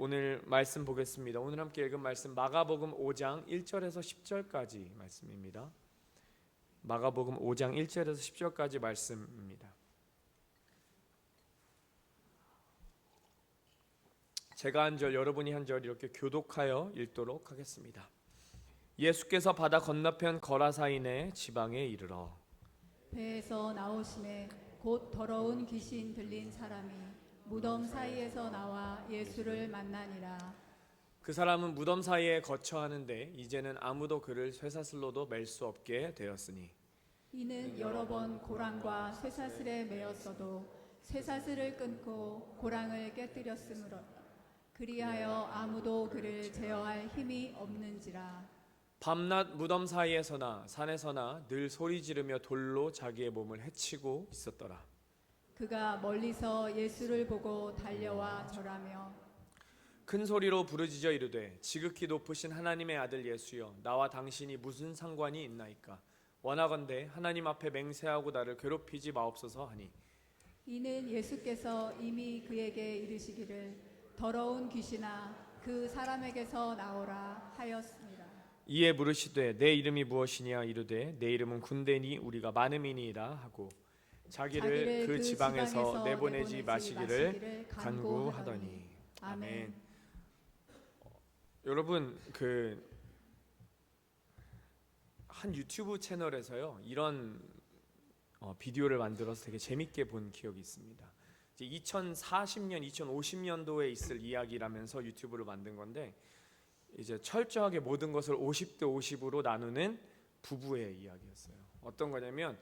오늘 말씀 보겠습니다. 오늘 함께 읽은 말씀 마가복음 5장 1절에서 10절까지 말씀입니다. 마가복음 5장 1절에서 10절까지 말씀입니다. 제가 한 절, 여러분이 한 절 이렇게 교독하여 읽도록 하겠습니다. 예수께서 바다 건너편 거라사인의 지방에 이르러 배에서 나오심에 곧 더러운 귀신 들린 사람이 무덤 사이에서 나와 예수를 만나니라. 그 사람은 무덤 사이에 거처하는데 이제는 아무도 그를 쇠사슬로도 맬 수 없게 되었으니 이는 여러 번 고랑과 쇠사슬에 매였어도 쇠사슬을 끊고 고랑을 깨뜨렸으므로 그리하여 아무도 그를 제어할 힘이 없는지라. 밤낮 무덤 사이에서나 산에서나 늘 소리 지르며 돌로 자기의 몸을 해치고 있었더라. 그가 멀리서 예수를 보고 달려와 절하며 큰 소리로 부르짖어 이르되 지극히 높으신 하나님의 아들 예수여, 나와 당신이 무슨 상관이 있나이까? 원하건대 하나님 앞에 맹세하고 나를 괴롭히지 마옵소서 하니 이는 예수께서 이미 그에게 이르시기를 더러운 귀신아 그 사람에게서 나오라 하였습니다. 이에 물으시되 내 이름이 무엇이냐? 이르되 내 이름은 군대니 우리가 많음이니이다 하고 자기를 그 지방에서 내보내지 마시기를 간구하더니. 아멘. 여러분, 한 유튜브 채널에서요 이런 비디오를 만들어서 되게 재밌게 본 기억이 있습니다. 이제 2040년, 2050년도에 있을 이야기라면서 유튜브를 만든 건데, 이제 철저하게 모든 것을 50대 50으로 나누는 부부의 이야기였어요. 어떤 거냐면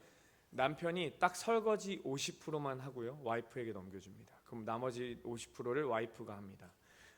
남편이 딱 설거지 50%만 하고요 와이프에게 넘겨줍니다. 그럼 나머지 50%를 와이프가 합니다.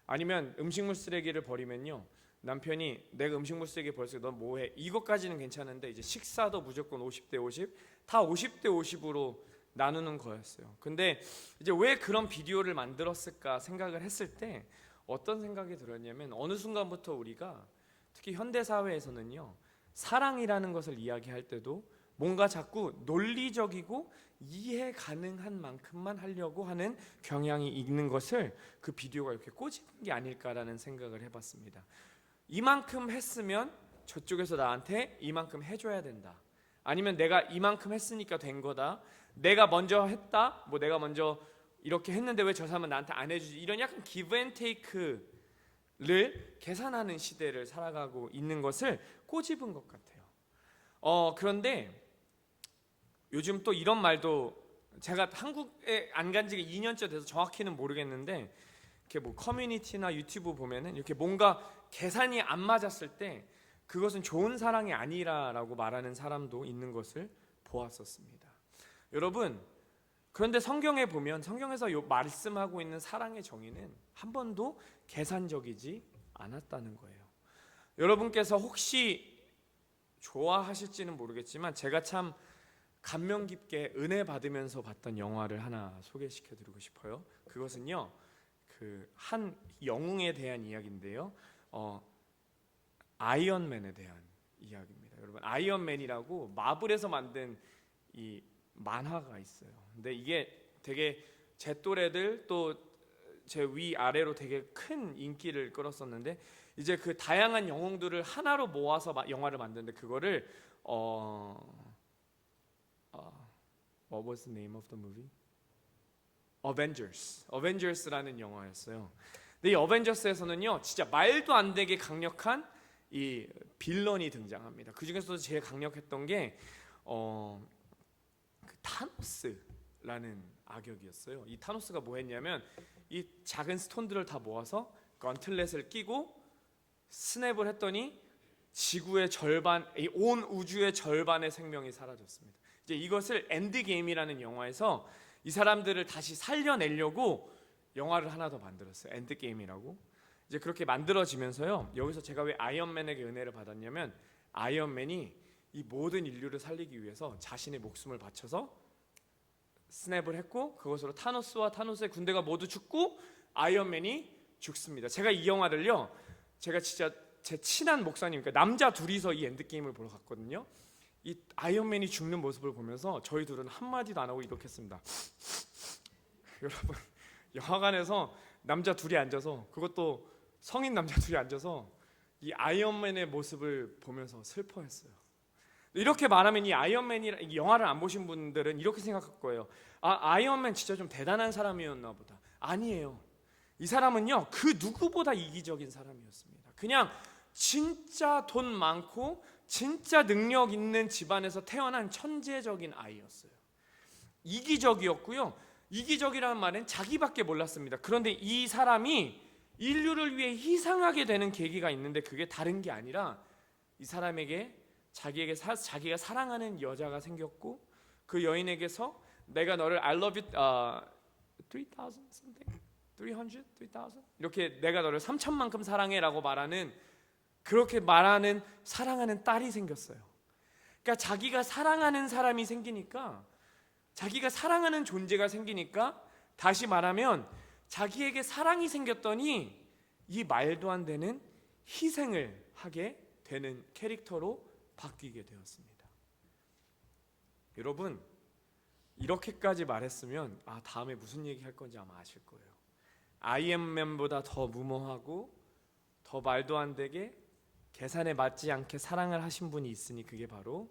아니면 음식물 쓰레기를 버리면요 남편이 내가 음식물 쓰레기 버렸어 넌 뭐해? 이것까지는 괜찮은데 이제 식사도 무조건 50대 50, 다 50대 50으로 나누는 거였어요. 근데 이제 왜 그런 비디오를 만들었을까 생각을 했을 때 어떤 생각이 들었냐면, 어느 순간부터 우리가 특히 현대 사회에서는요 사랑이라는 것을 이야기할 때도 뭔가 자꾸 논리적이고 이해 가능한 만큼만 하려고 하는 경향이 있는 것을 그 비디오가 이렇게 꼬집은 게 아닐까라는 생각을 해봤습니다. 이만큼 했으면 저쪽에서 나한테 이만큼 해줘야 된다. 아니면 내가 이만큼 했으니까 된 거다. 내가 먼저 했다. 뭐 내가 먼저 이렇게 했는데 왜 저 사람은 나한테 안 해주지? 이런 약간 기브 앤 테이크를 계산하는 시대를 살아가고 있는 것을 꼬집은 것 같아요. 그런데 요즘 또 이런 말도, 제가 한국에 안 간 지가 2년째 돼서 정확히는 모르겠는데, 이렇게 뭐 커뮤니티나 유튜브 보면은 이렇게 뭔가 계산이 안 맞았을 때 그것은 좋은 사랑이 아니라라고 말하는 사람도 있는 것을 보았었습니다. 여러분, 그런데 성경에 보면, 성경에서 말씀하고 있는 사랑의 정의는 한 번도 계산적이지 않았다는 거예요. 여러분께서 혹시 좋아하실지는 모르겠지만 제가 참 감명 깊게 은혜 받으면서 봤던 영화를 하나 소개시켜 드리고 싶어요. 그것은요 한 영웅에 대한 이야기인데요 아이언맨에 대한 이야기입니다. 여러분, 아이언맨이라고 마블에서 만든 이 만화가 있어요. 근데 이게 되게 제 또래들 또 제 위아래로 되게 큰 인기를 끌었었는데, 이제 그 다양한 영웅들을 하나로 모아서 영화를 만드는데, 그거를 What was the name of the movie? Avengers라는 영화였어요. 근데 이 어벤져스에서는요 진짜 말도 안 되게 강력한 이 빌런이 등장합니다. 그 중에서도 제일 강력했던 게 그 타노스라는 악역이었어요. 이 타노스가 뭐 했냐면 이 작은 스톤들을 다 모아서 건틀렛을 끼고 스냅을 했더니 지구의 절반, 온 우주의 절반의 생명이 사라졌습니다. 이제 이것을 엔드게임이라는 영화에서 이 사람들을 다시 살려내려고 영화를 하나 더 만들었어요. 엔드게임이라고. 이제 그렇게 만들어지면서요 여기서 제가 왜 아이언맨에게 은혜를 받았냐면, 아이언맨이 이 모든 인류를 살리기 위해서 자신의 목숨을 바쳐서 스냅을 했고, 그것으로 타노스와 타노스의 군대가 모두 죽고 아이언맨이 죽습니다. 제가 이 영화를요 제가 진짜 제 친한 목사님, 그러니까 남자 둘이서 이 엔드게임을 보러 갔거든요. 이 아이언맨이 죽는 모습을 보면서 저희 둘은 한마디도 안 하고 이렇게 했습니다. 여러분, 영화관에서 남자 둘이 앉아서, 그것도 성인 남자 둘이 앉아서 이 아이언맨의 모습을 보면서 슬퍼했어요. 이렇게 말하면 이 아이언맨이라, 이 영화를 안 보신 분들은 이렇게 생각할 거예요. 아이언맨 진짜 좀 대단한 사람이었나 보다. 아니에요. 이 사람은요, 그 누구보다 이기적인 사람이었습니다. 그냥 진짜 돈 많고 진짜 능력 있는 집안에서 태어난 천재적인 아이였어요. 이기적이었고요. 이기적이라는 말은 자기밖에 몰랐습니다. 그런데 이 사람이 인류를 위해 희생하게 되는 계기가 있는데, 그게 다른 게 아니라 이 사람에게 자기가 사랑하는 여자가 생겼고, 그 여인에게서 내가 너를 I love you 3,000 something 300 3,000 이렇게 내가 너를 3,000만큼 사랑해라고 말하는, 그렇게 말하는 사랑하는 딸이 생겼어요. 그러니까 자기가 사랑하는 사람이 생기니까, 자기가 사랑하는 존재가 생기니까, 다시 말하면 자기에게 사랑이 생겼더니 이 말도 안 되는 희생을 하게 되는 캐릭터로 바뀌게 되었습니다. 여러분, 이렇게까지 말했으면 다음에 무슨 얘기 할 건지 아마 아실 거예요. 아이언맨보다 더 무모하고 더 말도 안 되게 계산에 맞지 않게 사랑을 하신 분이 있으니 그게 바로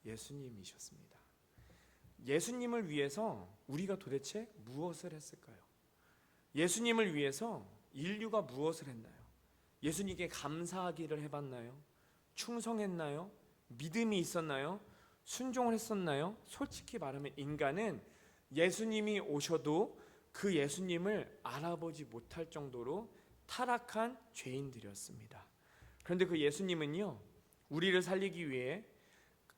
예수님이셨습니다. 예수님을 위해서 우리가 도대체 무엇을 했을까요? 예수님을 위해서 인류가 무엇을 했나요? 예수님께 감사하기를 해봤나요? 충성했나요? 믿음이 있었나요? 순종을 했었나요? 솔직히 말하면 인간은 예수님이 오셔도 그 예수님을 알아보지 못할 정도로 타락한 죄인들이었습니다. 그런데 그 예수님은요, 우리를 살리기 위해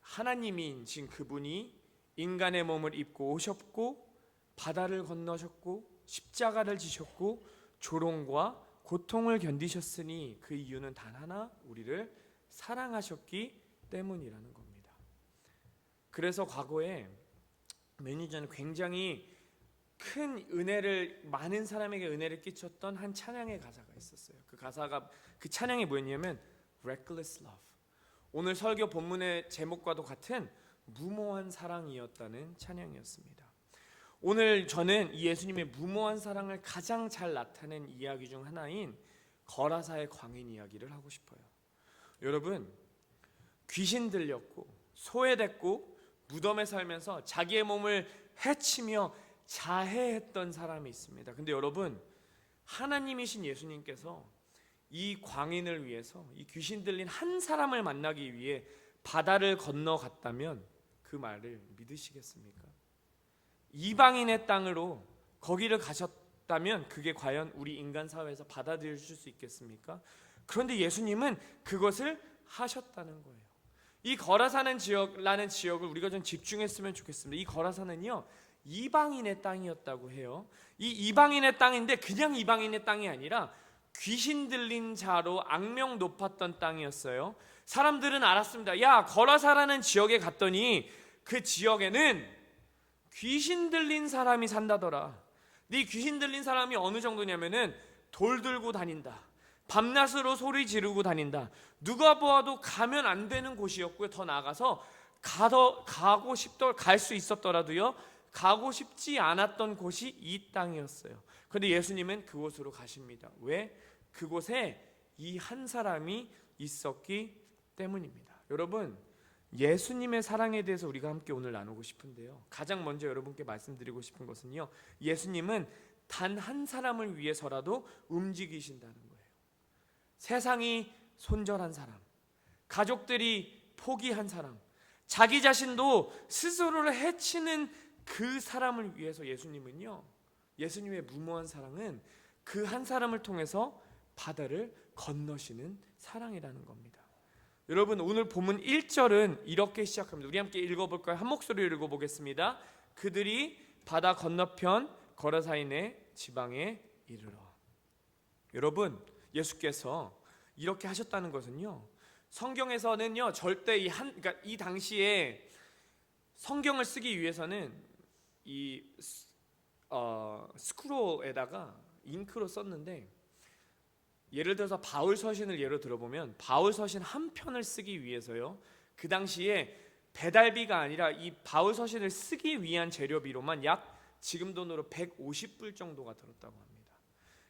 하나님이신 그분이 인간의 몸을 입고 오셨고, 바다를 건너셨고, 십자가를 지셨고, 조롱과 고통을 견디셨으니 그 이유는 단 하나, 우리를 사랑하셨기 때문이라는 겁니다. 그래서 과거에 몇 년 전에 굉장히 큰 은혜를, 많은 사람에게 은혜를 끼쳤던 한 찬양의 가사가 있었어요. 그 찬양이 뭐였냐면 Reckless Love. 오늘 설교 본문의 제목과도 같은 무모한 사랑이었다는 찬양이었습니다. 오늘 저는 이 예수님의 무모한 사랑을 가장 잘 나타낸 이야기 중 하나인 거라사의 광인 이야기를 하고 싶어요. 여러분, 귀신 들렸고 소외됐고 무덤에 살면서 자기의 몸을 해치며 자해했던 사람이 있습니다. 근데 여러분, 하나님이신 예수님께서 이 광인을 위해서, 이 귀신 들린 한 사람을 만나기 위해 바다를 건너갔다면 그 말을 믿으시겠습니까? 이방인의 땅으로 거기를 가셨다면 그게 과연 우리 인간 사회에서 받아들여질 수 있겠습니까? 그런데 예수님은 그것을 하셨다는 거예요. 이 거라사는 지역라는 지역을 우리가 좀 집중했으면 좋겠습니다. 이 거라사는요, 이방인의 땅이었다고 해요. 이 이방인의 땅인데 그냥 이방인의 땅이 아니라 귀신 들린 자로 악명 높았던 땅이었어요. 사람들은 알았습니다. 야, 거라사라는 지역에 갔더니 그 지역에는 귀신 들린 사람이 산다더라. 네, 귀신 들린 사람이 어느 정도냐면은 돌 들고 다닌다, 밤낮으로 소리 지르고 다닌다. 누가 보아도 가면 안 되는 곳이었고요. 더 나아가서 갈 수 있었더라도요, 가고 싶지 않았던 곳이 이 땅이었어요. 그런데 예수님은 그곳으로 가십니다. 왜? 그곳에 이 한 사람이 있었기 때문입니다. 여러분, 예수님의 사랑에 대해서 우리가 함께 오늘 나누고 싶은데요, 가장 먼저 여러분께 말씀드리고 싶은 것은요, 예수님은 단 한 사람을 위해서라도 움직이신다는 거예요. 세상이 손절한 사람, 가족들이 포기한 사람, 자기 자신도 스스로를 해치는 그 사람을 위해서 예수님은요, 예수님의 무모한 사랑은 그 한 사람을 통해서 바다를 건너시는 사랑이라는 겁니다. 여러분, 오늘 본문 1절은 이렇게 시작합니다. 우리 함께 읽어볼까요? 한 목소리로 읽어보겠습니다. 그들이 바다 건너편 거라사인의 지방에 이르러. 여러분, 예수께서 이렇게 하셨다는 것은요, 성경에서는요 절대 그러니까 이 당시에 성경을 쓰기 위해서는 이 스크롤에다가 잉크로 썼는데, 예를 들어서 바울 서신을 예로 들어보면 바울 서신 한 편을 쓰기 위해서요, 그 당시에 배달비가 아니라 이 바울 서신을 쓰기 위한 재료비로만 약 지금 돈으로 150불 정도가 들었다고 합니다.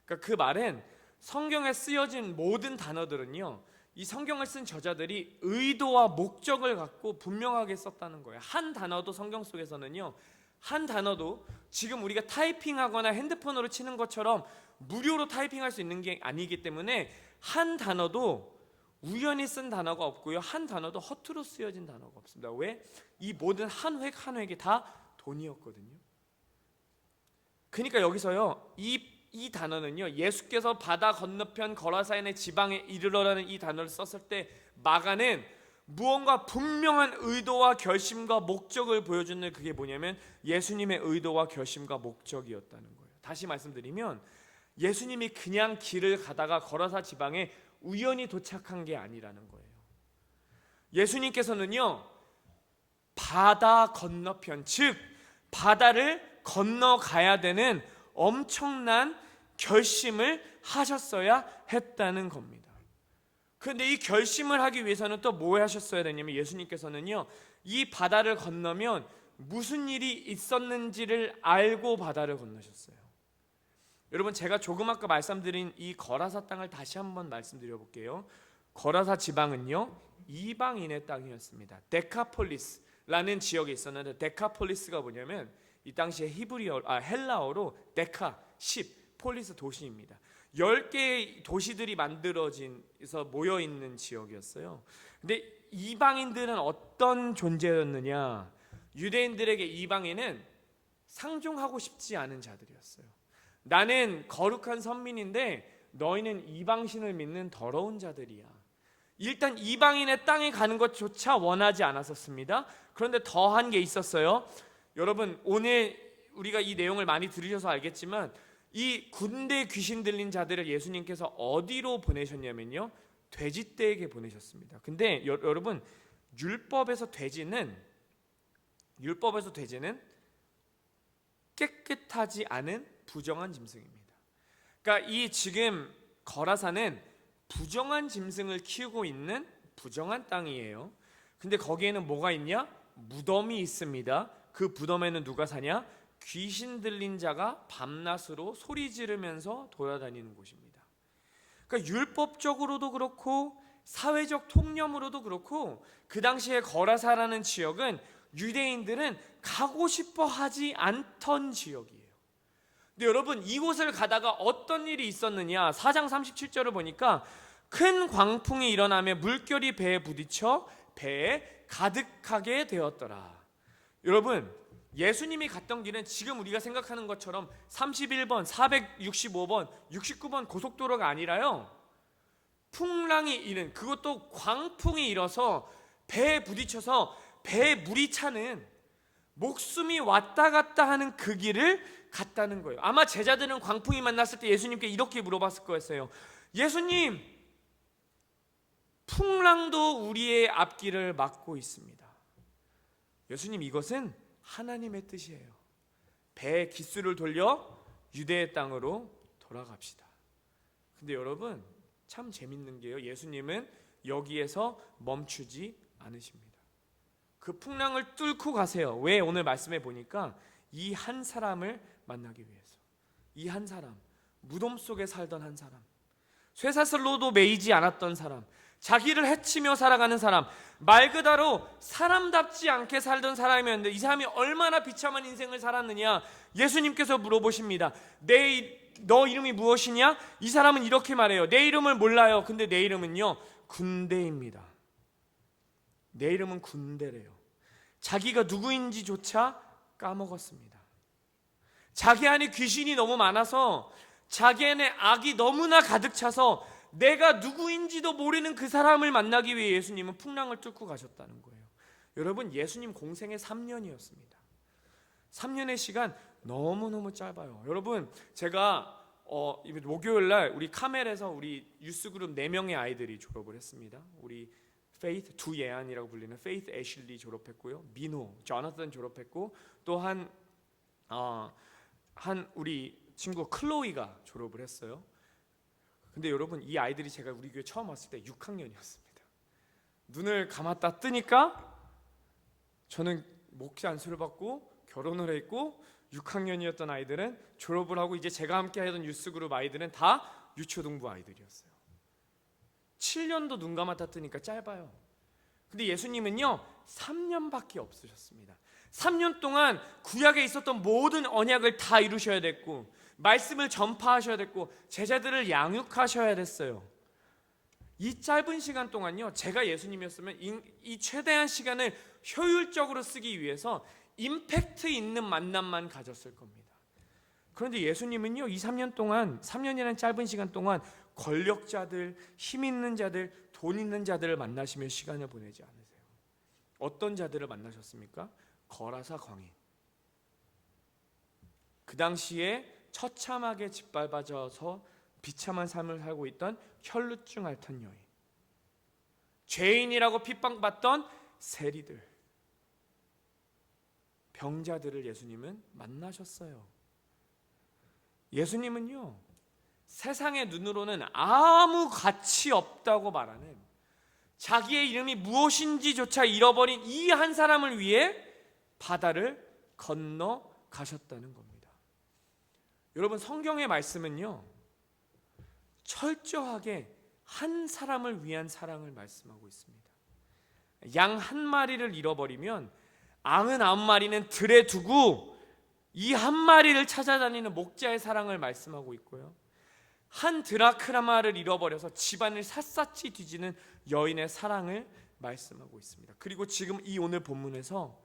그러니까 그 말은 성경에 쓰여진 모든 단어들은요, 이 성경을 쓴 저자들이 의도와 목적을 갖고 분명하게 썼다는 거예요. 한 단어도 성경 속에서는요, 한 단어도 지금 우리가 타이핑하거나 핸드폰으로 치는 것처럼 무료로 타이핑할 수 있는 게 아니기 때문에 한 단어도 우연히 쓴 단어가 없고요, 한 단어도 허투루 쓰여진 단어가 없습니다. 왜? 이 모든 한 획 한 획이 다 돈이었거든요. 그러니까 여기서요, 이 단어는요, 예수께서 바다 건너편 거라사인의 지방에 이르러라는 이 단어를 썼을 때 마가는 무언가 분명한 의도와 결심과 목적을 보여주는, 그게 뭐냐면 예수님의 의도와 결심과 목적이었다는 거예요. 다시 말씀드리면 예수님이 그냥 길을 가다가 거라사 지방에 우연히 도착한 게 아니라는 거예요. 예수님께서는요, 바다 건너편, 즉 바다를 건너가야 되는 엄청난 결심을 하셨어야 했다는 겁니다. 그런데 이 결심을 하기 위해서는 또 뭐 하셨어야 되냐면, 예수님께서는요, 이 바다를 건너면 무슨 일이 있었는지를 알고 바다를 건너셨어요. 여러분, 제가 조금 아까 말씀드린 이 거라사 땅을 다시 한번 말씀드려 볼게요. 거라사 지방은요, 이방인의 땅이었습니다. 데카폴리스라는 지역에 있었는데, 데카폴리스가 뭐냐면 이 당시에 헬라어로 데카, 10, 폴리스 도시입니다. 10개의 도시들이 만들어져서 모여있는 지역이었어요. 근데 이방인들은 어떤 존재였느냐? 유대인들에게 이방인은 상종하고 싶지 않은 자들이었어요. 나는 거룩한 선민인데 너희는 이방신을 믿는 더러운 자들이야. 일단 이방인의 땅에 가는 것조차 원하지 않았었습니다. 그런데 더한 게 있었어요. 여러분, 오늘 우리가 이 내용을 많이 들으셔서 알겠지만 이 군대 귀신 들린 자들을 예수님께서 어디로 보내셨냐면요, 돼지떼에게 보내셨습니다. 근데 여러분, 율법에서 돼지는 깨끗하지 않은 부정한 짐승입니다. 그러니까 이 지금 거라사는 부정한 짐승을 키우고 있는 부정한 땅이에요. 근데 거기에는 뭐가 있냐? 무덤이 있습니다. 그 무덤에는 누가 사냐? 귀신 들린 자가 밤낮으로 소리 지르면서 돌아다니는 곳입니다. 그러니까 율법적으로도 그렇고 사회적 통념으로도 그렇고 그 당시에 거라사라는 지역은 유대인들은 가고 싶어 하지 않던 지역이에요. 근데 여러분, 이곳을 가다가 어떤 일이 있었느냐? 4장 37절을 보니까 큰 광풍이 일어나며 물결이 배에 부딪혀 배에 가득하게 되었더라. 여러분, 예수님이 갔던 길은 지금 우리가 생각하는 것처럼 31번, 465번, 69번 고속도로가 아니라요, 풍랑이 일은, 그것도 광풍이 일어서 배에 부딪혀서 배에 물이 차는, 목숨이 왔다 갔다 하는 그 길을 갔다는 거예요. 아마 제자들은 광풍이 만났을 때 예수님께 이렇게 물어봤을 거였어요. 예수님, 풍랑도 우리의 앞길을 막고 있습니다. 예수님, 이것은 하나님의 뜻이에요. 배의 기수를 돌려 유대의 땅으로 돌아갑시다. 근데 여러분, 참 재밌는 게요, 예수님은 여기에서 멈추지 않으십니다. 그 풍랑을 뚫고 가세요. 왜? 오늘 말씀해 보니까 이 한 사람을 만나기 위해서. 이 한 사람, 무덤 속에 살던 한 사람, 쇠사슬로도 매이지 않았던 사람, 자기를 해치며 살아가는 사람, 말 그대로 사람답지 않게 살던 사람이었는데 이 사람이 얼마나 비참한 인생을 살았느냐? 예수님께서 물어보십니다. 너 이름이 무엇이냐? 이 사람은 이렇게 말해요. 내 이름을 몰라요. 근데 내 이름은요, 군대입니다. 내 이름은 군대래요. 자기가 누구인지조차 까먹었습니다. 자기 안에 귀신이 너무 많아서, 자기 안에 악이 너무나 가득 차서 내가 누구인지도 모르는 그 사람을 만나기 위해 예수님은 풍랑을 뚫고 가셨다는 거예요. 여러분, 예수님 공생의 3년이었습니다. 3년의 시간 너무너무 짧아요. 여러분, 제가 목요일날 우리 카멜에서 우리 유스그룹 4명의 아이들이 졸업을 했습니다. 우리 페이트 두예안이라고 불리는 페이트 애슐리 졸업했고요, 민호, 조나단 졸업했고, 또 한 우리 친구 클로이가 졸업을 했어요. 근데 여러분, 이 아이들이 제가 우리 교회 처음 왔을 때 6학년이었습니다. 눈을 감았다 뜨니까 저는 목시 안수를 받고 결혼을 했고 6학년이었던 아이들은 졸업을 하고 이제 제가 함께 하던 유스그룹 아이들은 다 유초등부 아이들이었어요. 7년도 눈 감았다 뜨니까 짧아요. 근데 예수님은요 3년밖에 없으셨습니다. 3년 동안 구약에 있었던 모든 언약을 다 이루셔야 됐고, 말씀을 전파하셔야 됐고, 제자들을 양육하셔야 됐어요. 이 짧은 시간 동안요, 제가 예수님이었으면 이 최대한 시간을 효율적으로 쓰기 위해서 임팩트 있는 만남만 가졌을 겁니다. 그런데 예수님은요 이 3년 동안, 3년이라는 짧은 시간 동안 권력자들, 힘 있는 자들, 돈 있는 자들을 만나시며 시간을 보내지 않으세요. 어떤 자들을 만나셨습니까? 거라사 광인. 그 당시에 처참하게 짓밟아져서 비참한 삶을 살고 있던 혈루증 앓던 여인, 죄인이라고 핍박받던 세리들, 병자들을 예수님은 만나셨어요. 예수님은요 세상의 눈으로는 아무 가치 없다고 말하는, 자기의 이름이 무엇인지조차 잃어버린 이 한 사람을 위해 바다를 건너 가셨다는 겁니다. 여러분, 성경의 말씀은요 철저하게 한 사람을 위한 사랑을 말씀하고 있습니다. 양 한 마리를 잃어버리면 99마리는 들에 두고 이 한 마리를 찾아다니는 목자의 사랑을 말씀하고 있고요, 한 드라크마를 잃어버려서 집안을 샅샅이 뒤지는 여인의 사랑을 말씀하고 있습니다. 그리고 지금 이 오늘 본문에서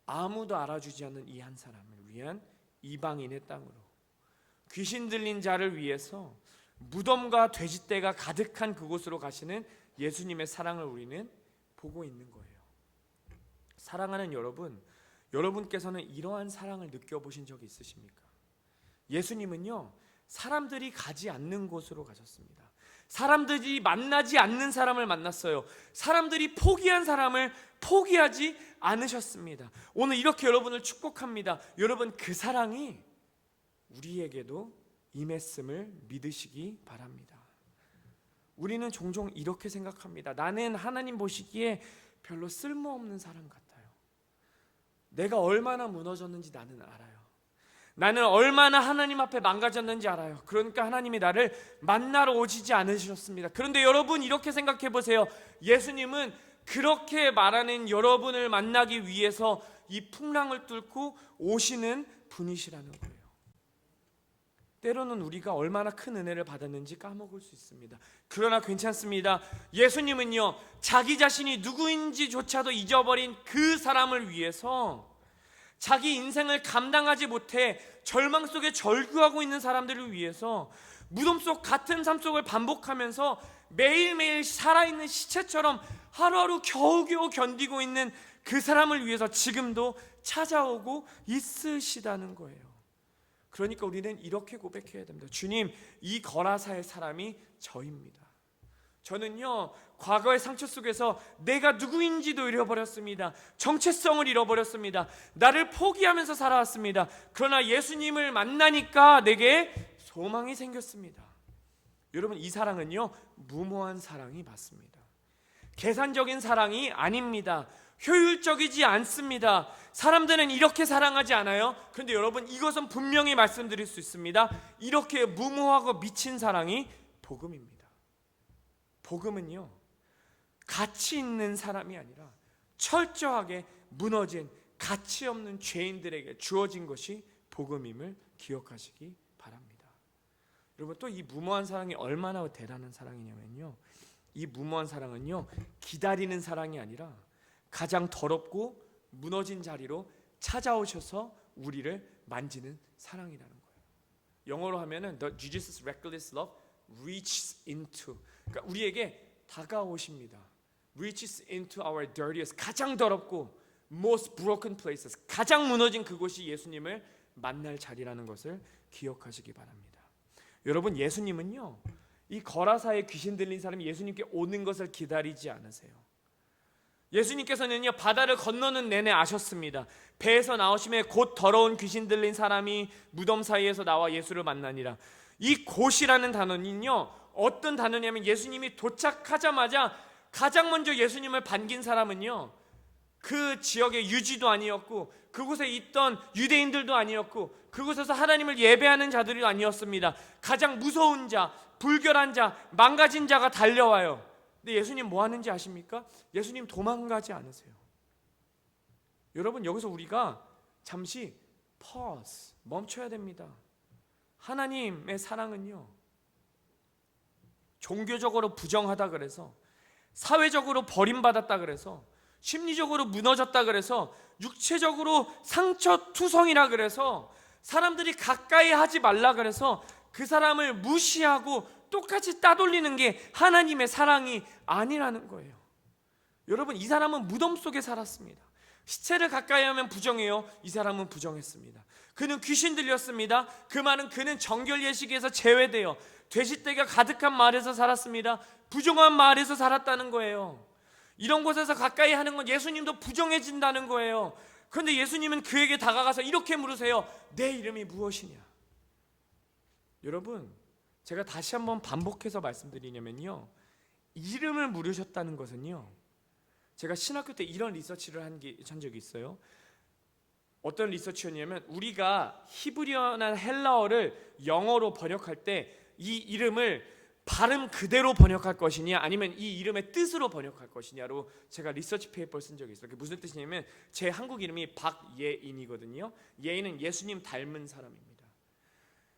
아무도 알아주지 않는 이 한 사람을 위한 이방인의 땅으로, 귀신 들린 자를 위해서 무덤과 돼지떼가 가득한 그곳으로 가시는 예수님의 사랑을 우리는 보고 있는 거예요. 사랑하는 여러분, 여러분께서는 이러한 사랑을 느껴보신 적이 있으십니까? 예수님은요 사람들이 가지 않는 곳으로 가셨습니다. 사람들이 만나지 않는 사람을 만났어요. 사람들이 포기한 사람을 포기하지 않으셨습니다. 오늘 이렇게 여러분을 축복합니다. 여러분, 그 사랑이 우리에게도 임했음을 믿으시기 바랍니다. 우리는 종종 이렇게 생각합니다. 나는 하나님 보시기에 별로 쓸모없는 사람 같아요. 내가 얼마나 무너졌는지 나는 알아요. 나는 얼마나 하나님 앞에 망가졌는지 알아요. 그러니까 하나님이 나를 만나러 오시지 않으셨습니다. 그런데 여러분, 이렇게 생각해 보세요. 예수님은 그렇게 말하는 여러분을 만나기 위해서 이 풍랑을 뚫고 오시는 분이시라는 거예요. 때로는 우리가 얼마나 큰 은혜를 받았는지 까먹을 수 있습니다. 그러나 괜찮습니다. 예수님은요 자기 자신이 누구인지조차도 잊어버린 그 사람을 위해서, 자기 인생을 감당하지 못해 절망 속에 절규하고 있는 사람들을 위해서, 무덤 속 같은 삶 속을 반복하면서 매일매일 살아있는 시체처럼 하루하루 겨우겨우 견디고 있는 그 사람을 위해서 지금도 찾아오고 있으시다는 거예요. 그러니까 우리는 이렇게 고백해야 됩니다. 주님, 이 거라사의 사람이 저입니다. 저는요 과거의 상처 속에서 내가 누구인지도 잃어버렸습니다. 정체성을 잃어버렸습니다. 나를 포기하면서 살아왔습니다. 그러나 예수님을 만나니까 내게 소망이 생겼습니다. 여러분, 이 사랑은요 무모한 사랑이 맞습니다. 계산적인 사랑이 아닙니다. 효율적이지 않습니다. 사람들은 이렇게 사랑하지 않아요. 그런데 여러분, 이것은 분명히 말씀드릴 수 있습니다. 이렇게 무모하고 미친 사랑이 복음입니다. 복음은요 가치 있는 사람이 아니라 철저하게 무너진 가치 없는 죄인들에게 주어진 것이 복음임을 기억하시기 바랍니다. 여러분, 또 이 무모한 사랑이 얼마나 대단한 사랑이냐면요, 이 무모한 사랑은요 기다리는 사랑이 아니라 가장 더럽고 무너진 자리로 찾아오셔서 우리를 만지는 사랑이라는 거예요. 영어로 하면은 The Jesus' reckless love reaches into, 그러니까 우리에게 다가오십니다. Reaches into our dirtiest, 가장 더럽고 most broken places, 가장 무너진 그곳이 예수님을 만날 자리라는 것을 기억하시기 바랍니다. 여러분, 예수님은요 이 거라사에 귀신 들린 사람이 예수님께 오는 것을 기다리지 않으세요. 예수님께서는요 바다를 건너는 내내 아셨습니다. 배에서 나오심에 곧 더러운 귀신 들린 사람이 무덤 사이에서 나와 예수를 만나니라. 이 곧이라는 단어는요 어떤 단어냐면, 예수님이 도착하자마자 가장 먼저 예수님을 반긴 사람은요 그 지역의 유지도 아니었고 그곳에 있던 유대인들도 아니었고 그곳에서 하나님을 예배하는 자들이 아니었습니다. 가장 무서운 자, 불결한 자, 망가진 자가 달려와요. 근데 예수님 뭐 하는지 아십니까? 예수님 도망가지 않으세요. 여러분, 여기서 우리가 잠시 pause, 멈춰야 됩니다. 하나님의 사랑은요, 종교적으로 부정하다 그래서, 사회적으로 버림받았다 그래서, 심리적으로 무너졌다 그래서, 육체적으로 상처투성이라 그래서, 사람들이 가까이 하지 말라 그래서 그 사람을 무시하고 똑같이 따돌리는 게 하나님의 사랑이 아니라는 거예요. 여러분, 이 사람은 무덤 속에 살았습니다. 시체를 가까이 하면 부정해요. 이 사람은 부정했습니다. 그는 귀신 들렸습니다. 그 말은 그는 정결 예식에서 제외되어 돼지떼가 가득한 마을에서 살았습니다. 부정한 마을에서 살았다는 거예요. 이런 곳에서 가까이 하는 건 예수님도 부정해진다는 거예요. 그런데 예수님은 그에게 다가가서 이렇게 물으세요. 내 이름이 무엇이냐? 여러분, 제가 다시 한번 반복해서 말씀드리냐면요, 이름을 물으셨다는 것은요, 제가 신학교 때 이런 리서치를 한 적이 있어요. 어떤 리서치였냐면, 우리가 히브리어나 헬라어를 영어로 번역할 때 이 이름을 발음 그대로 번역할 것이냐 아니면 이 이름의 뜻으로 번역할 것이냐로 제가 리서치 페이퍼를 쓴 적이 있어요. 그게 무슨 뜻이냐면, 제 한국 이름이 박예인이거든요. 예인은 예수님 닮은 사람입니다.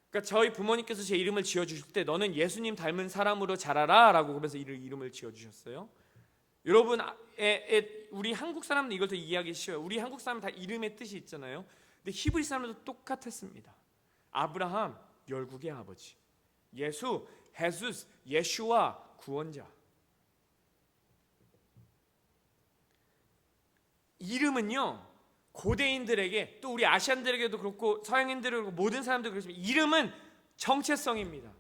그러니까 저희 부모님께서 제 이름을 지어주실 때 너는 예수님 닮은 사람으로 자라라 라고 그러면서 이름을 지어주셨어요. 여러분, 우리 한국 사람은 이걸 더 이해하기 쉬워요. 우리 한국 사람은 다 이름의 뜻이 있잖아요. 근데 히브리 사람들도 똑같았습니다. 아브라함, 열국의 아버지. 예수, 헤수스, 예슈와 구원자. 이름은요, 고대인들에게, 또 우리 아시안들에게도 그렇고 서양인들에게 모든 사람들 그렇지만 이름은 정체성입니다.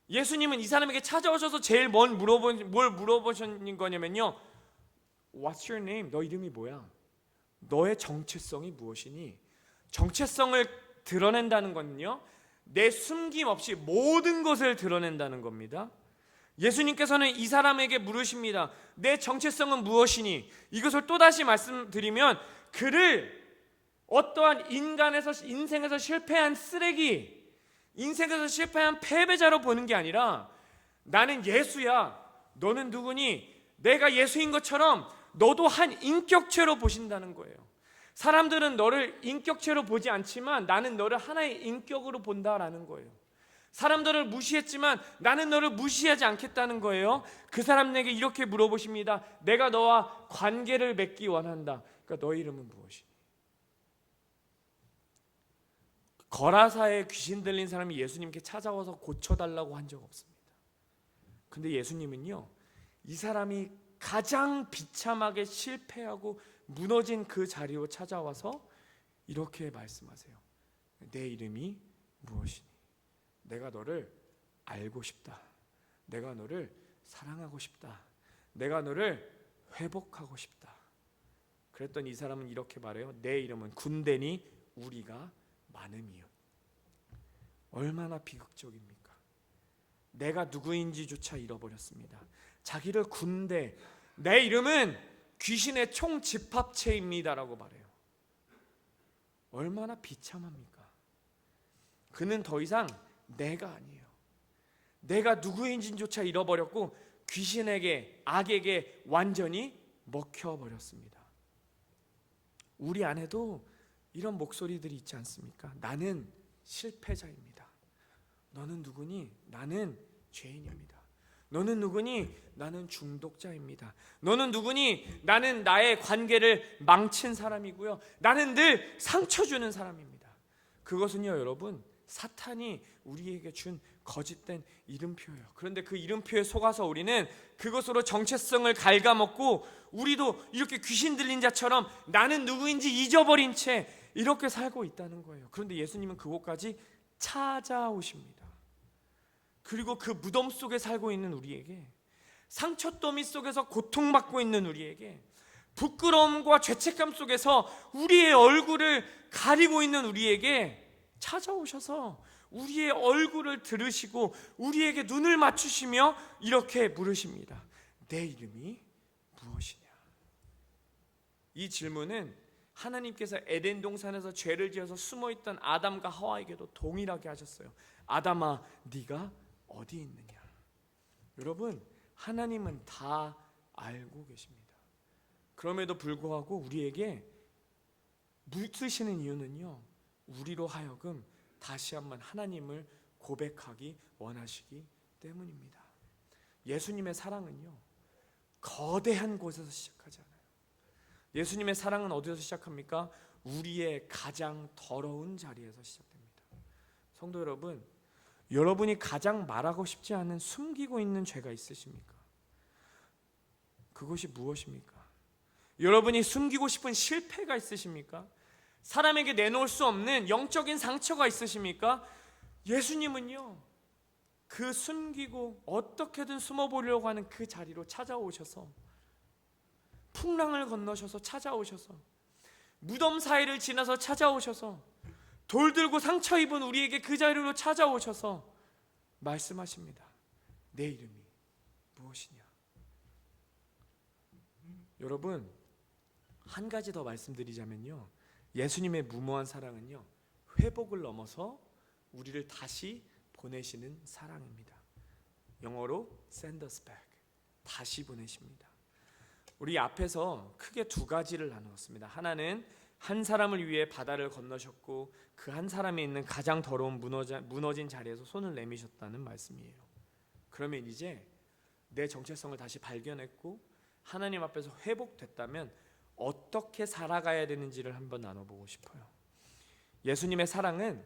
예수님은 이 사람에게 찾아오셔서 제일 뭘 물어보신 거냐면요, What's your name? 너 이름이 뭐야? 너의 정체성이 무엇이니? 정체성을 드러낸다는 건요, 내 숨김 없이 모든 것을 드러낸다는 겁니다. 예수님께서는 이 사람에게 물으십니다. 내 정체성은 무엇이니? 이것을 또다시 말씀드리면, 그를 어떠한 인생에서 실패한 쓰레기, 인생에서 실패한 패배자로 보는 게 아니라, 나는 예수야, 너는 누구니? 내가 예수인 것처럼 너도 한 인격체로 보신다는 거예요. 사람들은 너를 인격체로 보지 않지만 나는 너를 하나의 인격으로 본다라는 거예요. 사람들을 무시했지만 나는 너를 무시하지 않겠다는 거예요. 그 사람에게 이렇게 물어보십니다. 내가 너와 관계를 맺기 원한다. 그러니까 너의 이름은 무엇이니? 거라사에 귀신 들린 사람이 예수님께 찾아와서 고쳐달라고 한 적 없습니다. 근데 예수님은요, 이 사람이 가장 비참하게 실패하고 무너진 그 자리로 찾아와서 이렇게 말씀하세요. 내 이름이 무엇이니? 내가 너를 알고 싶다. 내가 너를 사랑하고 싶다. 내가 너를 회복하고 싶다. 그랬더니 이 사람은 이렇게 말해요. 내 이름은 군대니 우리가 많음이요. 얼마나 비극적입니까? 내가 누구인지조차 잃어버렸습니다. 자기를 군대, 내 이름은 귀신의 총집합체입니다라고 말해요. 얼마나 비참합니까? 그는 더 이상 내가 아니에요. 내가 누구인지조차 잃어버렸고 귀신에게, 악에게 완전히 먹혀버렸습니다. 우리 안에도 이런 목소리들이 있지 않습니까? 나는 실패자입니다. 너는 누구니? 나는 죄인입니다. 너는 누구니? 나는 중독자입니다. 너는 누구니? 나는 나의 관계를 망친 사람이고요. 나는 늘 상처 주는 사람입니다. 그것은요, 여러분, 사탄이 우리에게 준 거짓된 이름표예요. 그런데 그 이름표에 속아서 우리는 그것으로 정체성을 갉아먹고 우리도 이렇게 귀신 들린 자처럼 나는 누구인지 잊어버린 채 이렇게 살고 있다는 거예요. 그런데 예수님은 그곳까지 찾아오십니다. 그리고 그 무덤 속에 살고 있는 우리에게, 상처더미 속에서 고통받고 있는 우리에게, 부끄러움과 죄책감 속에서 우리의 얼굴을 가리고 있는 우리에게 찾아오셔서 우리의 얼굴을 들으시고 우리에게 눈을 맞추시며 이렇게 물으십니다. 내 이름이 무엇이냐? 이 질문은 하나님께서 에덴 동산에서 죄를 지어서 숨어있던 아담과 하와에게도 동일하게 하셨어요. 아담아, 네가 어디 있느냐? 여러분, 하나님은 다 알고 계십니다. 그럼에도 불구하고 우리에게 묻으시는 이유는요, 우리로 하여금 다시 한번 하나님을 고백하기 원하시기 때문입니다. 예수님의 사랑은요, 거대한 곳에서 시작하지 않아요. 예수님의 사랑은 어디서 시작합니까? 우리의 가장 더러운 자리에서 시작됩니다. 성도 여러분, 여러분이 가장 말하고 싶지 않은 숨기고 있는 죄가 있으십니까? 그것이 무엇입니까? 여러분이 숨기고 싶은 실패가 있으십니까? 사람에게 내놓을 수 없는 영적인 상처가 있으십니까? 예수님은요, 그 숨기고 어떻게든 숨어보려고 하는 그 자리로 찾아오셔서, 풍랑을 건너셔서 찾아오셔서, 무덤 사이를 지나서 찾아오셔서, 돌 들고 상처 입은 우리에게 그 자리로 찾아오셔서 말씀하십니다. 내 이름이 무엇이냐? 여러분, 한 가지 더 말씀드리자면요, 예수님의 무모한 사랑은요, 회복을 넘어서 우리를 다시 보내시는 사랑입니다. 영어로 send us back, 다시 보내십니다. 우리 앞에서 크게 두 가지를 나누었습니다. 하나는 한 사람을 위해 바다를 건너셨고 그 한 사람이 있는 가장 더러운 무너진 자리에서 손을 내미셨다는 말씀이에요. 그러면 이제 내 정체성을 다시 발견했고 하나님 앞에서 회복됐다면 어떻게 살아가야 되는지를 한번 나눠보고 싶어요. 예수님의 사랑은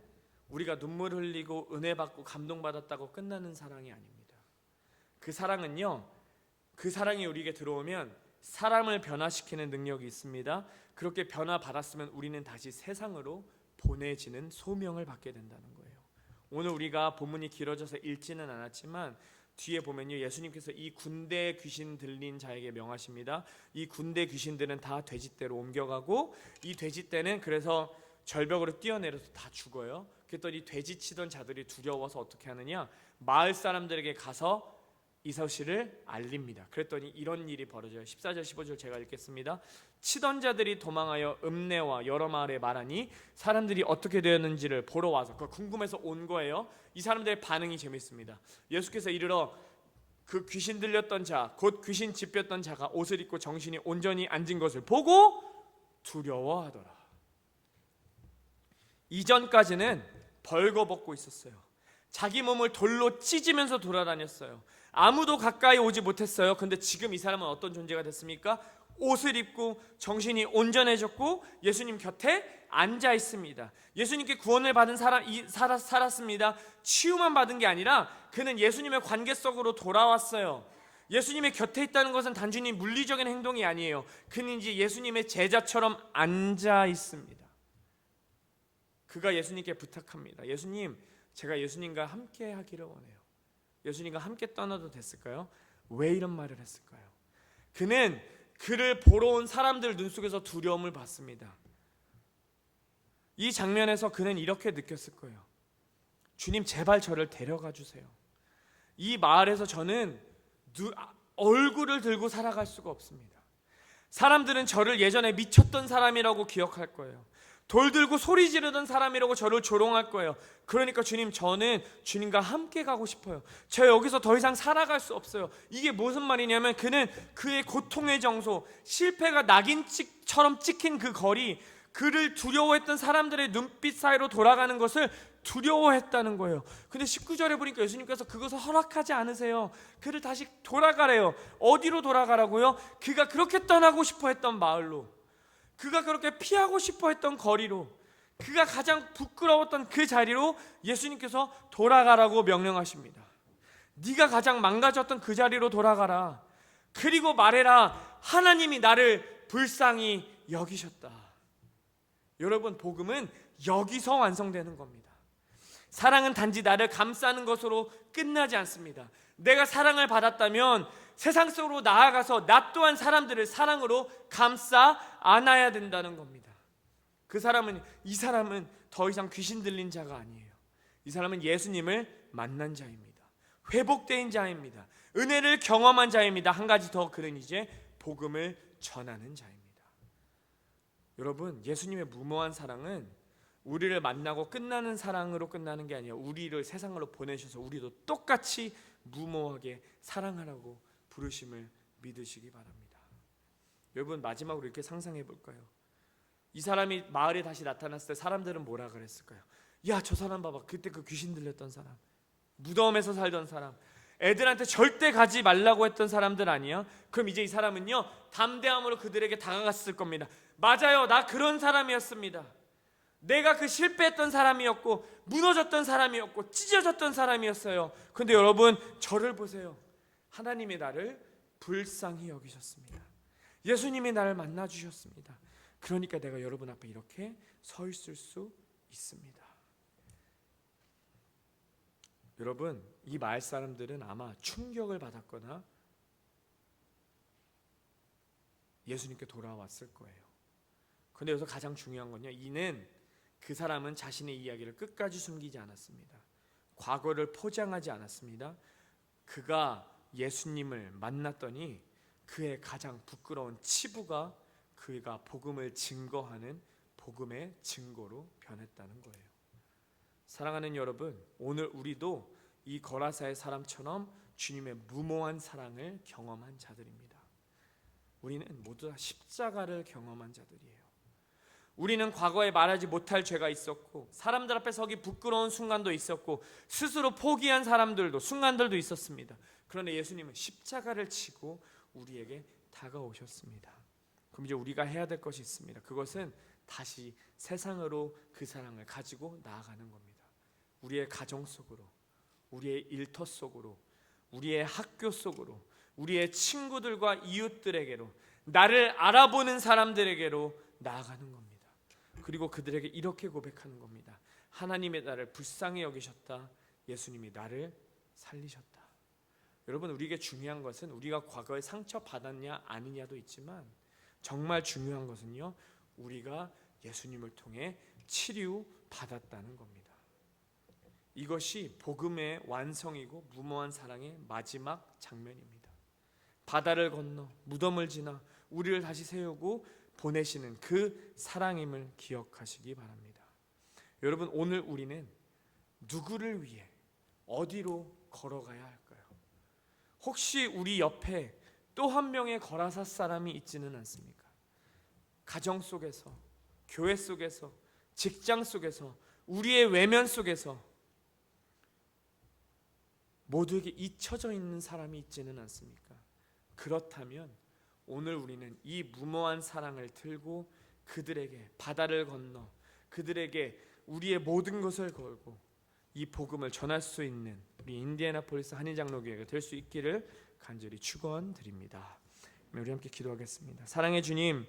우리가 눈물 흘리고 은혜 받고 감동받았다고 끝나는 사랑이 아닙니다. 그 사랑은요, 그 사랑이 우리에게 들어오면 사람을 변화시키는 능력이 있습니다. 그렇게 변화받았으면 우리는 다시 세상으로 보내지는 소명을 받게 된다는 거예요. 오늘 우리가 본문이 길어져서 읽지는 않았지만 뒤에 보면요, 예수님께서 이 군대 귀신 들린 자에게 명하십니다. 이 군대 귀신들은 다 돼지떼로 옮겨가고 이 돼지떼는 그래서 절벽으로 뛰어내려서 다 죽어요. 그랬더니 돼지 치던 자들이 두려워서 어떻게 하느냐, 마을 사람들에게 가서 이 사실을 알립니다. 그랬더니 이런 일이 벌어져요. 14절 15절 제가 읽겠습니다. 치던 자들이 도망하여 읍내와 여러 마을에 말하니 사람들이 어떻게 되었는지를 보러 와서, 그 궁금해서 온 거예요. 이 사람들의 반응이 재밌습니다. 예수께서 이르러 그 귀신 들렸던 자, 곧 귀신 짚혔던 자가 옷을 입고 정신이 온전히 앉은 것을 보고 두려워하더라. 이전까지는 벌거벗고 있었어요. 자기 몸을 돌로 찢으면서 돌아다녔어요. 아무도 가까이 오지 못했어요. 근데 지금 이 사람은 어떤 존재가 됐습니까? 옷을 입고 정신이 온전해졌고 예수님 곁에 앉아 있습니다. 예수님께 구원을 받은 사람 살았습니다. 치유만 받은 게 아니라 그는 예수님의 관계 속으로 돌아왔어요. 예수님의 곁에 있다는 것은 단순히 물리적인 행동이 아니에요. 그는 이제 예수님의 제자처럼 앉아 있습니다. 그가 예수님께 부탁합니다. 예수님, 제가 예수님과 함께 하기를 원해요. 예수님과 함께 떠나도 됐을까요? 왜 이런 말을 했을까요? 그는 그를 보러 온 사람들 눈 속에서 두려움을 받습니다. 이 장면에서 그는 이렇게 느꼈을 거예요. 주님, 제발 저를 데려가 주세요. 이 마을에서 저는 얼굴을 들고 살아갈 수가 없습니다. 사람들은 저를 예전에 미쳤던 사람이라고 기억할 거예요. 돌 들고 소리 지르던 사람이라고 저를 조롱할 거예요. 그러니까 주님, 저는 주님과 함께 가고 싶어요. 저 여기서 더 이상 살아갈 수 없어요. 이게 무슨 말이냐면 그는 그의 고통의 정소, 실패가 낙인처럼 찍힌 그 거리, 그를 두려워했던 사람들의 눈빛 사이로 돌아가는 것을 두려워했다는 거예요. 근데 19절에 보니까 예수님께서 그것을 허락하지 않으세요. 그를 다시 돌아가래요. 어디로 돌아가라고요? 그가 그렇게 떠나고 싶어 했던 마을로, 그가 그렇게 피하고 싶어 했던 거리로, 그가 가장 부끄러웠던 그 자리로 예수님께서 돌아가라고 명령하십니다. 네가 가장 망가졌던 그 자리로 돌아가라. 그리고 말해라, 하나님이 나를 불쌍히 여기셨다. 여러분, 복음은 여기서 완성되는 겁니다. 사랑은 단지 나를 감싸는 것으로 끝나지 않습니다. 내가 사랑을 받았다면 세상 속으로 나아가서 나 또한 사람들을 사랑으로 감싸 안아야 된다는 겁니다. 이 사람은 더 이상 귀신 들린 자가 아니에요. 이 사람은 예수님을 만난 자입니다. 회복된 자입니다. 은혜를 경험한 자입니다. 한 가지 더, 그는 이제 복음을 전하는 자입니다. 여러분, 예수님의 무모한 사랑은 우리를 만나고 끝나는 사랑으로 끝나는 게 아니라 우리를 세상으로 보내셔서 우리도 똑같이 무모하게 사랑하라고 부르심을 믿으시기 바랍니다. 여러분, 마지막으로 이렇게 상상해 볼까요? 이 사람이 마을에 다시 나타났을 때 사람들은 뭐라 그랬을까요? 야, 저 사람 봐봐. 그때 그 귀신 들렸던 사람, 무덤에서 살던 사람, 애들한테 절대 가지 말라고 했던 사람들 아니야? 그럼 이제 이 사람은요, 담대함으로 그들에게 다가갔을 겁니다. 맞아요, 나 그런 사람이었습니다. 내가 그 실패했던 사람이었고 무너졌던 사람이었고 찢어졌던 사람이었어요. 근데 여러분, 저를 보세요. 하나님이 나를 불쌍히 여기셨습니다. 예수님이 나를 만나주셨습니다. 그러니까 내가 여러분 앞에 이렇게 서 있을 수 있습니다. 여러분, 이 마을 사람들은 아마 충격을 받았거나 예수님께 돌아왔을 거예요. 그런데 여기서 가장 중요한 건요, 그 사람은 자신의 이야기를 끝까지 숨기지 않았습니다. 과거를 포장하지 않았습니다. 그가 예수님을 만났더니 그의 가장 부끄러운 치부가 그가 복음을 증거하는 복음의 증거로 변했다는 거예요. 사랑하는 여러분, 오늘 우리도 이 거라사의 사람처럼 주님의 무모한 사랑을 경험한 자들입니다. 우리는 모두 다 십자가를 경험한 자들이에요. 우리는 과거에 말하지 못할 죄가 있었고 사람들 앞에 서기 부끄러운 순간도 있었고 스스로 포기한 순간들도 있었습니다. 그런데 예수님은 십자가를 치고 우리에게 다가오셨습니다. 그럼 이제 우리가 해야 될 것이 있습니다. 그것은 다시 세상으로 그 사랑을 가지고 나아가는 겁니다. 우리의 가정 속으로, 우리의 일터 속으로, 우리의 학교 속으로, 우리의 친구들과 이웃들에게로, 나를 알아보는 사람들에게로 나아가는 겁니다. 그리고 그들에게 이렇게 고백하는 겁니다. 하나님의 나를 불쌍히 여기셨다. 예수님이 나를 살리셨다. 여러분, 우리에게 중요한 것은 우리가 과거에 상처받았냐 아니냐도 있지만 정말 중요한 것은요, 우리가 예수님을 통해 치료받았다는 겁니다. 이것이 복음의 완성이고 무모한 사랑의 마지막 장면입니다. 바다를 건너 무덤을 지나 우리를 다시 세우고 보내시는 그 사랑임을 기억하시기 바랍니다. 여러분, 오늘 우리는 누구를 위해 어디로 걸어가야 할까요? 혹시 우리 옆에 또 한 명의 거라사 사람이 있지는 않습니까? 가정 속에서, 교회 속에서, 직장 속에서, 우리의 외면 속에서 모두에게 잊혀져 있는 사람이 있지는 않습니까? 그렇다면 오늘 우리는 이 무모한 사랑을 들고 그들에게 바다를 건너 그들에게 우리의 모든 것을 걸고 이 복음을 전할 수 있는 우리 인디애나폴리스 한인장로교회가 될 수 있기를 간절히 축원드립니다. 우리 함께 기도하겠습니다. 사랑의 주님,